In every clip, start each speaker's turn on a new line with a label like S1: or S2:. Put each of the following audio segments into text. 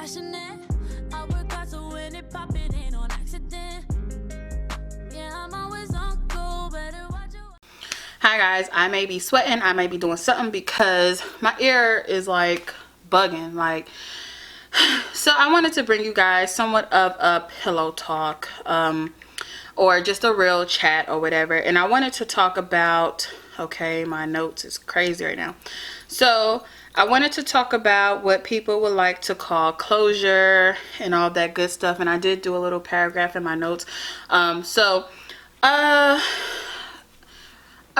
S1: passionate. I work hard so when it pop, it ain't on accident. Yeah, I'm always on go, better watch you.
S2: Hi guys, I may be sweating, I may be doing something because my ear is like bugging, like. So I wanted to bring you guys somewhat of a pillow talk, or just a real chat or whatever. And I wanted to talk about, okay, my notes is crazy right now. So I wanted to talk about what people would like to call closure and all that good stuff. And I did do a little paragraph in my notes.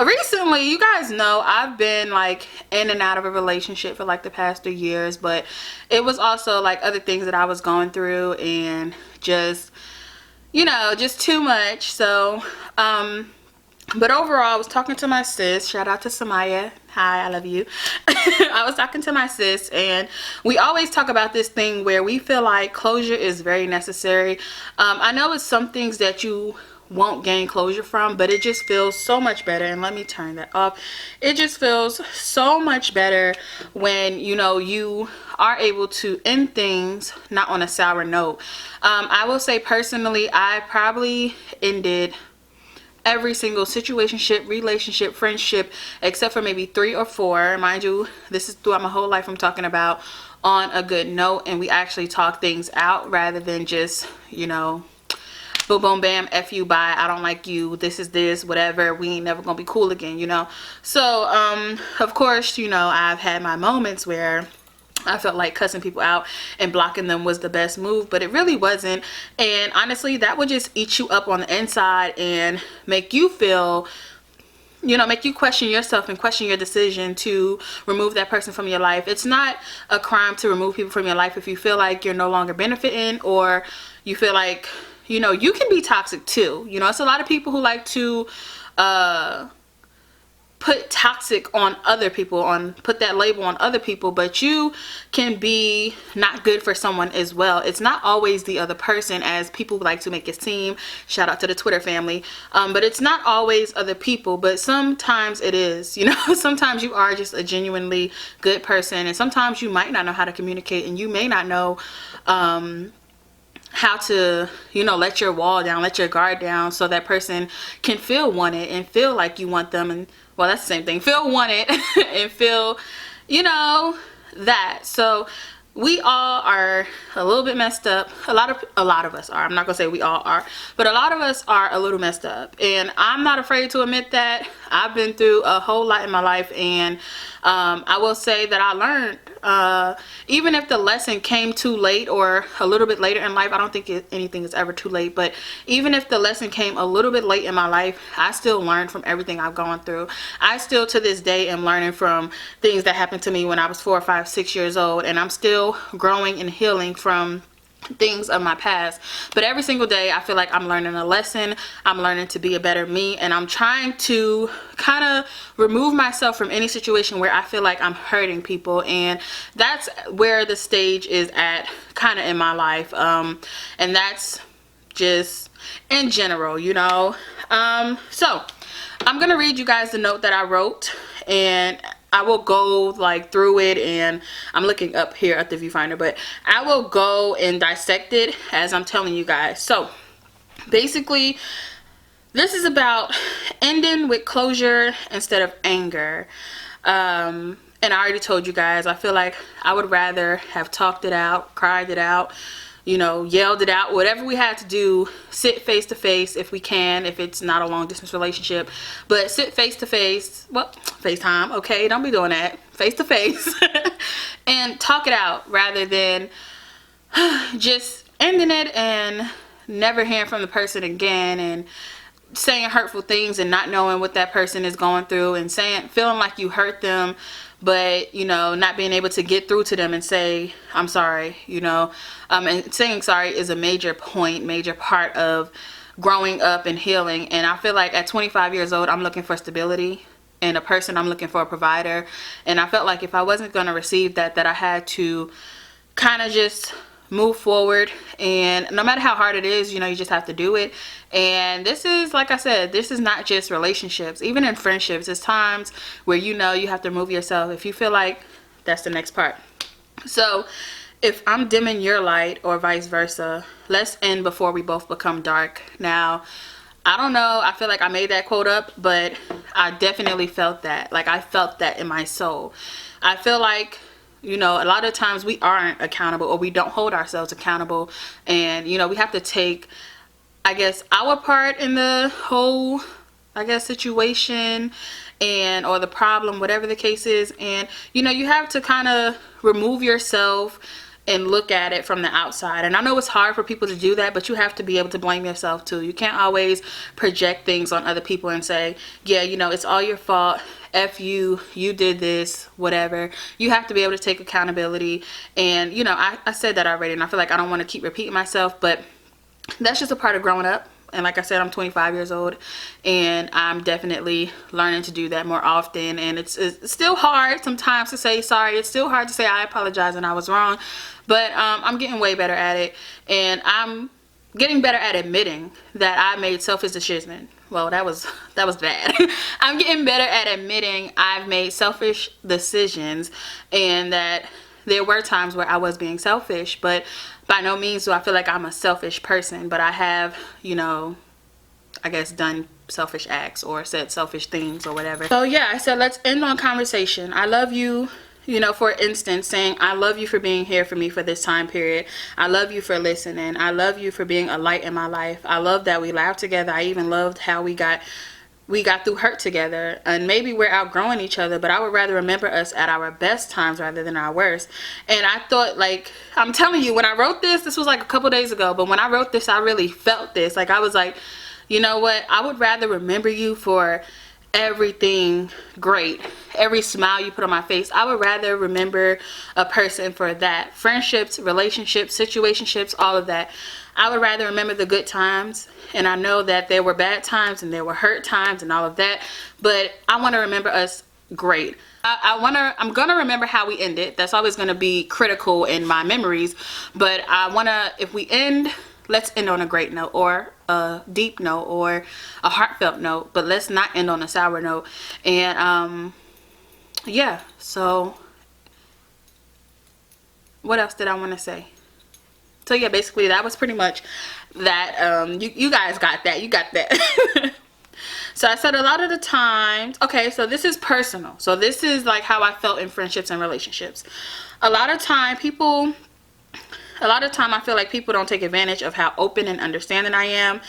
S2: Recently, you guys know I've been like in and out of a relationship for like the past 3 years, but it was also like other things that I was going through and just, you know, just too much. So but overall, I was talking to my sis. Shout out to Samaya. Hi, I love you. I was talking to my sis, and we always talk about this thing where we feel like closure is very necessary. I know it's some things that you won't gain closure from, but it just feels so much better. And let me turn that off. It just feels so much better when, you know, you are able to end things not on a sour note. I will say personally, I probably ended every single situationship, relationship, friendship, except for maybe 3 or 4. Mind you, this is throughout my whole life I'm talking about, on a good note, and we actually talk things out rather than just, you know, boom boom bam, F you, bye, I don't like you, this is this, whatever, we ain't never gonna be cool again, you know. So of course, you know, I've had my moments where I felt like cussing people out and blocking them was the best move, but it really wasn't. And honestly, that would just eat you up on the inside and make you feel, you know, make you question yourself and question your decision to remove that person from your life. It's not a crime to remove people from your life if you feel like you're no longer benefiting, or you feel like, you know, you can be toxic too. You know, it's a lot of people who like to put toxic on other people, put that label on other people, but you can be not good for someone as well. It's not always the other person, as people like to make it seem. Shout out to the Twitter family. But it's not always other people, but sometimes it is, you know. Sometimes you are just a genuinely good person, and sometimes you might not know how to communicate, and you may not know how to, you know, let your wall down, let your guard down, so that person can feel wanted and feel like you want them. And well, that's the same thing, feel wanted and feel, you know, that. So we all are a little bit messed up. A lot of us are. I'm not gonna say we all are, but a lot of us are a little messed up, and I'm not afraid to admit that. I've been through a whole lot in my life, and I will say that I learned, even if the lesson came too late or a little bit later in life. I don't think anything is ever too late, but even if the lesson came a little bit late in my life, I still learned from everything I've gone through. I still to this day am learning from things that happened to me when I was 4, 5, 6 years old, and I'm still growing and healing from things of my past. But every single day I feel like I'm learning a lesson. I'm learning to be a better me, and I'm trying to kind of remove myself from any situation where I feel like I'm hurting people. And that's where the stage is at kind of in my life, and that's just in general, you know. So I'm gonna read you guys the note that I wrote, and I will go like through it, and I'm looking up here at the viewfinder, but I will go and dissect it as I'm telling you guys. So basically, this is about ending with closure instead of anger. And I already told you guys, I feel like I would rather have talked it out, cried it out, you know, yelled it out, whatever we had to do, sit face to face if we can, if it's not a long distance relationship, but sit face to face, well, FaceTime, okay, don't be doing that, face to face, and talk it out rather than just ending it and never hearing from the person again, and saying hurtful things and not knowing what that person is going through, and feeling like you hurt them, but, you know, not being able to get through to them and say, I'm sorry, you know. And saying sorry is a major part of growing up and healing. And I feel like at 25 years old, I'm looking for stability in a person. I'm looking for a provider. And I felt like if I wasn't going to receive that I had to kind of just move forward, and no matter how hard it is, you know, you just have to do it. And this is, like I said, this is not just relationships, even in friendships. There's times where, you know, you have to remove yourself if you feel like that's the next part. So if I'm dimming your light or vice versa, let's end before we both become dark. Now, I don't know, I feel like I made that quote up, but I definitely felt that. Like, I felt that in my soul. I feel like, you know, a lot of times we aren't accountable, or we don't hold ourselves accountable. And, you know, we have to take, I guess, our part in the whole, I guess, situation and or the problem, whatever the case is. And, you know, you have to kind of remove yourself and look at it from the outside. And I know it's hard for people to do that, but you have to be able to blame yourself too. You can't always project things on other people and say, yeah, you know, it's all your fault. F you, you did this, whatever. You have to be able to take accountability. And, you know, I said that already, and I feel like I don't want to keep repeating myself, but that's just a part of growing up. And like I said, I'm 25 years old, and I'm definitely learning to do that more often. And it's still hard sometimes to say sorry. It's still hard to say I apologize and I was wrong. But I'm getting way better at it. And I'm getting better at admitting that I made selfish decisions. Well, that was bad. I'm getting better at admitting I've made selfish decisions, and that there were times where I was being selfish, but by no means do I feel like I'm a selfish person. But I have, you know, I guess done selfish acts or said selfish things or whatever. So yeah, I said let's end on conversation. I love you. You know, for instance, saying I love you for being here for me for this time period. I love you for listening. I love you for being a light in my life. I love that we laughed together. I even loved how we got through hurt together. And maybe we're outgrowing each other, but I would rather remember us at our best times rather than our worst. And I thought, like, I'm telling you, when I wrote this was like a couple days ago, but when I wrote this, I really felt this. Like, I was like, you know what? I would rather remember you for everything great, every smile you put on my face. I would rather remember a person for that. Friendships, relationships, situationships, all of that. I would rather remember the good times. And I know that there were bad times and there were hurt times and all of that, but I want to remember us great. I'm gonna remember how we ended. That's always gonna be critical in my memories, but I wanna, if we end, let's end on a great note, or a deep note, or a heartfelt note, but let's not end on a sour note. And yeah, so what else did I want to say? So yeah, basically that was pretty much that. You guys got that. You got that. So I said a lot of the times, okay, so this is personal. So this is like how I felt in friendships and relationships. A lot of time I feel like people don't take advantage of how open and understanding I am.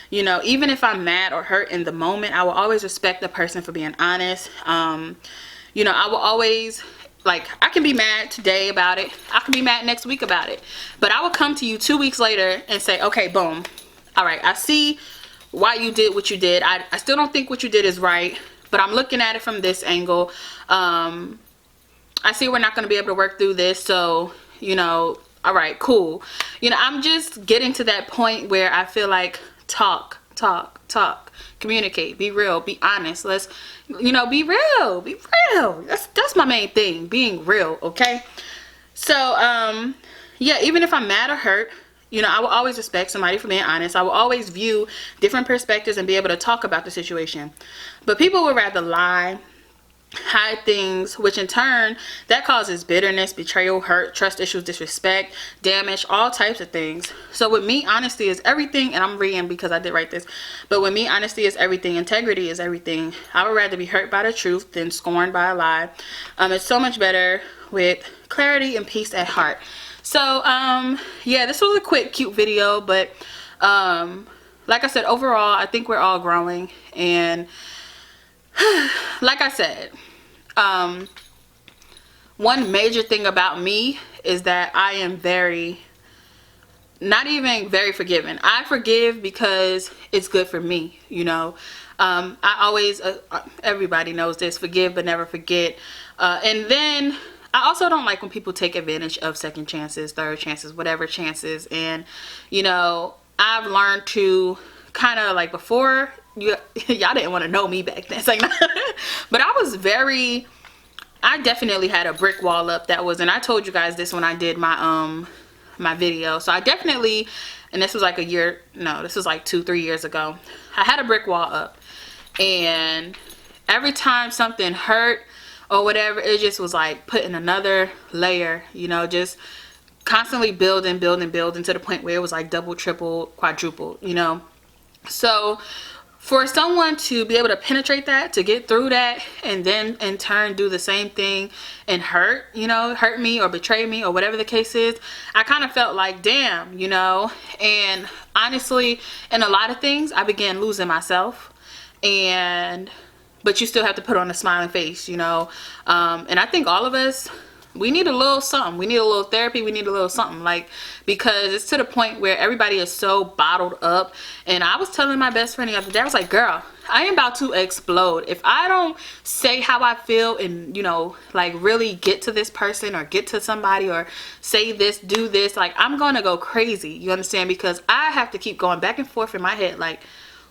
S2: You know, even if I'm mad or hurt in the moment, I will always respect the person for being honest. You know, I will always, like, I can be mad today about it. I can be mad next week about it. But I will come to you 2 weeks later and say, okay, boom. All right, I see why you did what you did. I still don't think what you did is right, but I'm looking at it from this angle. I see we're not going to be able to work through this. So, you know, all right, cool. You know, I'm just getting to that point where I feel like talk, communicate, be real, be honest. Let's, you know, be real. That's my main thing, being real, okay? So, yeah, even if I'm mad or hurt, you know, I will always respect somebody for being honest. I will always view different perspectives and be able to talk about the situation. But people would rather lie, hide things, which in turn that causes bitterness, betrayal, hurt, trust issues, disrespect, damage, all types of things. So with me, honesty is everything. And I'm reading because I did write this, but with me, honesty is everything. Integrity is everything. I would rather be hurt by the truth than scorned by a lie. It's so much better with clarity and peace at heart. So yeah, this was a quick cute video, but like I said, overall I think we're all growing. And like I said, one major thing about me is that I am not even very forgiving. I forgive because it's good for me, you know. I always, everybody knows this, forgive but never forget. And then I also don't like when people take advantage of second chances, third chances, whatever chances. And, you know, I've learned to kind of, like, before, y'all didn't want to know me back then. It's like, but I definitely had a brick wall up that was, and I told you guys this when I did my my video. So I definitely, and this was like this was like 2-3 years ago, I had a brick wall up, and every time something hurt or whatever, it just was like putting another layer, you know, just constantly building to the point where it was like double, triple, quadruple, you know. So for someone to be able to penetrate that, to get through that, and then in turn do the same thing and hurt, you know, hurt me or betray me or whatever the case is, I kind of felt like, damn, you know. And honestly, in a lot of things, I began losing myself. But you still have to put on a smiling face, you know. And I think all of us, we need a little something. We need a little therapy. We need a little something, like, because it's to the point where everybody is so bottled up. And I was telling my best friend the other day, I was like, girl, I am about to explode. If I don't say how I feel and, you know, like really get to this person or get to somebody or say this, do this, like, I'm going to go crazy. You understand? Because I have to keep going back and forth in my head, like,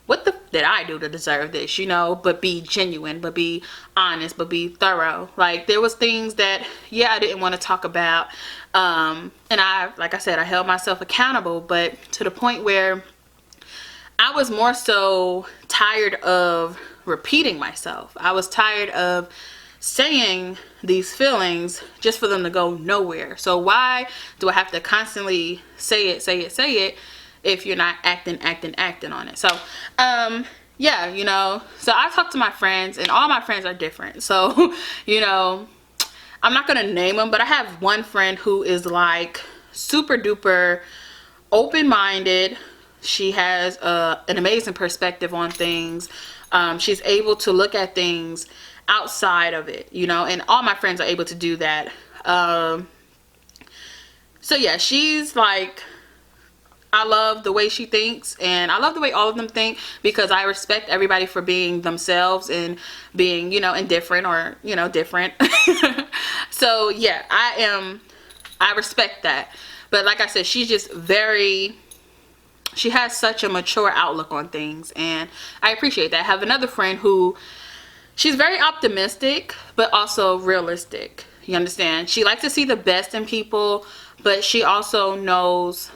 S2: what the did I do to deserve this, you know? But be genuine, but be honest, but be thorough. Like, there was things that, yeah, I didn't want to talk about. And like I said, I held myself accountable, but to the point where I was more so tired of repeating myself. I was tired of saying these feelings just for them to go nowhere. So why do I have to constantly say it if you're not acting on it? So yeah, you know, so I talk to my friends, and all my friends are different. So you know, I'm not gonna name them, but I have one friend who is like super duper open-minded. She has an amazing perspective on things. She's able to look at things outside of it, you know, and all my friends are able to do that. So yeah, she's like, I love the way she thinks, and I love the way all of them think, because I respect everybody for being themselves and being, you know, indifferent or, you know, different. So yeah, I respect that. But like I said, she's just she has such a mature outlook on things, and I appreciate that. I have another friend who, she's very optimistic, but also realistic. You understand? She likes to see the best in people, but she also knows,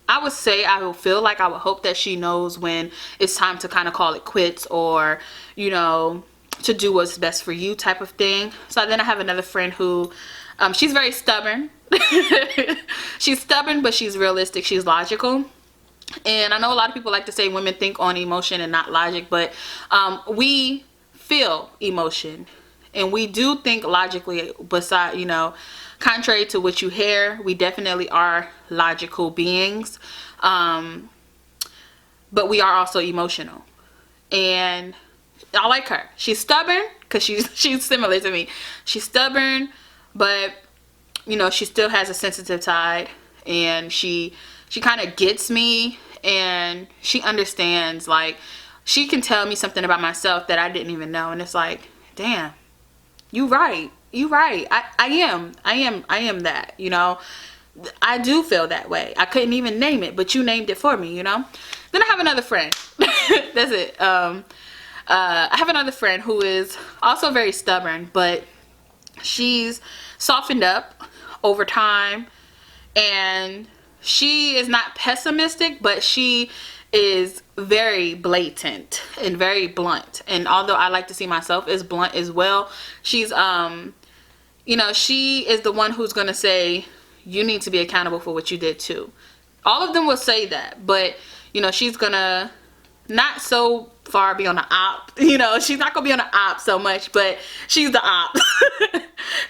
S2: I would say, I would feel like, I would hope that she knows when it's time to kind of call it quits, or, you know, to do what's best for you type of thing. So then I have another friend who, she's very stubborn. She's stubborn, but she's realistic. She's logical. And I know a lot of people like to say women think on emotion and not logic, but we feel emotion and we do think logically. Beside, you know, contrary to what you hear, we definitely are logical beings, but we are also emotional. And I like her. She's stubborn, because she's similar to me. She's stubborn, but you know, she still has a sensitive side, and she kind of gets me, and she understands. Like, she can tell me something about myself that I didn't even know, and it's like, damn, you right. I am that, you know. I do feel that way. I couldn't even name it, but you named it for me, you know. Then I have another friend. That's it. I have another friend who is also very stubborn, but she's softened up over time, and she is not pessimistic, but she is very blatant and very blunt. And although I like to see myself as blunt as well, she's you know, she is the one who's gonna say, you need to be accountable for what you did too. All of them will say that, but you know, she's gonna not so far be on the op, you know, she's not gonna be on the op so much, but she's the op.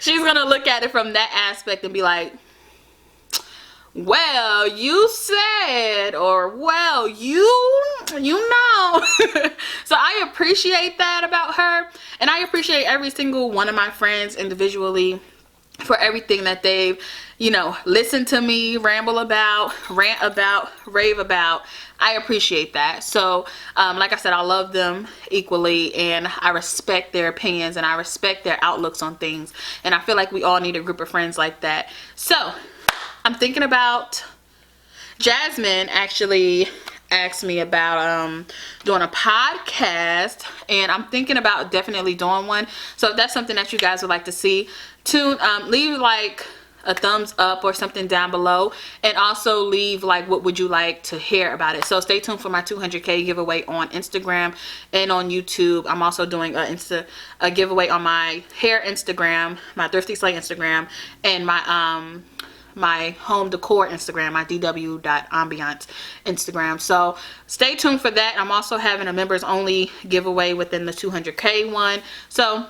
S2: She's gonna look at it from that aspect and be like, well, you said, or well, you know. So I appreciate that about her, and I appreciate every single one of my friends individually for everything that they've, you know, listened to me ramble about, rant about, rave about. I appreciate that. So like I said, I love them equally, and I respect their opinions, and I respect their outlooks on things, and I feel like we all need a group of friends like that. So I'm thinking about, Jasmine actually asked me about doing a podcast, and I'm thinking about definitely doing one. So if that's something that you guys would like to see, leave like a thumbs up or something down below, and also leave like what would you like to hear about it. So stay tuned for my 200K giveaway on Instagram and on YouTube. I'm also doing a giveaway on my hair Instagram, my thriftySLAY Instagram, and my my home decor Instagram, my dw.ambiance Instagram. So stay tuned for that. I'm also having a members only giveaway within the 200K one. So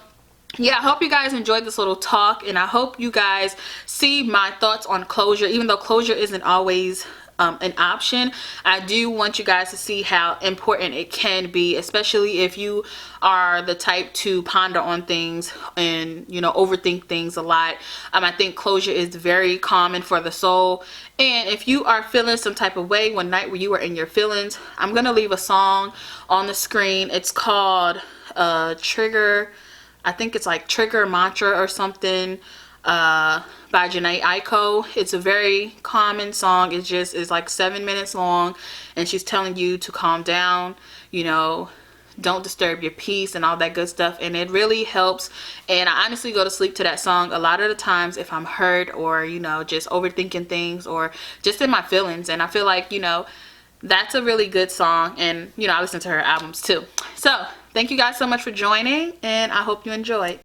S2: yeah, I hope you guys enjoyed this little talk, and I hope you guys see my thoughts on closure. Even though closure isn't always an option, I do want you guys to see how important it can be, especially if you are the type to ponder on things and, you know, overthink things a lot. I think closure is very common for the soul. And if you are feeling some type of way one night where you are in your feelings, I'm gonna leave a song on the screen. It's called Trigger, I think it's like Trigger Mantra or something, by Janae Aiko. It's a very common song. It just is like 7 minutes long, and she's telling you to calm down, you know, don't disturb your peace and all that good stuff. And it really helps. And I honestly go to sleep to that song a lot of the times if I'm hurt or, you know, just overthinking things or just in my feelings. And I feel like, you know, that's a really good song. And, you know, I listen to her albums too. So thank you guys so much for joining, and I hope you enjoyed.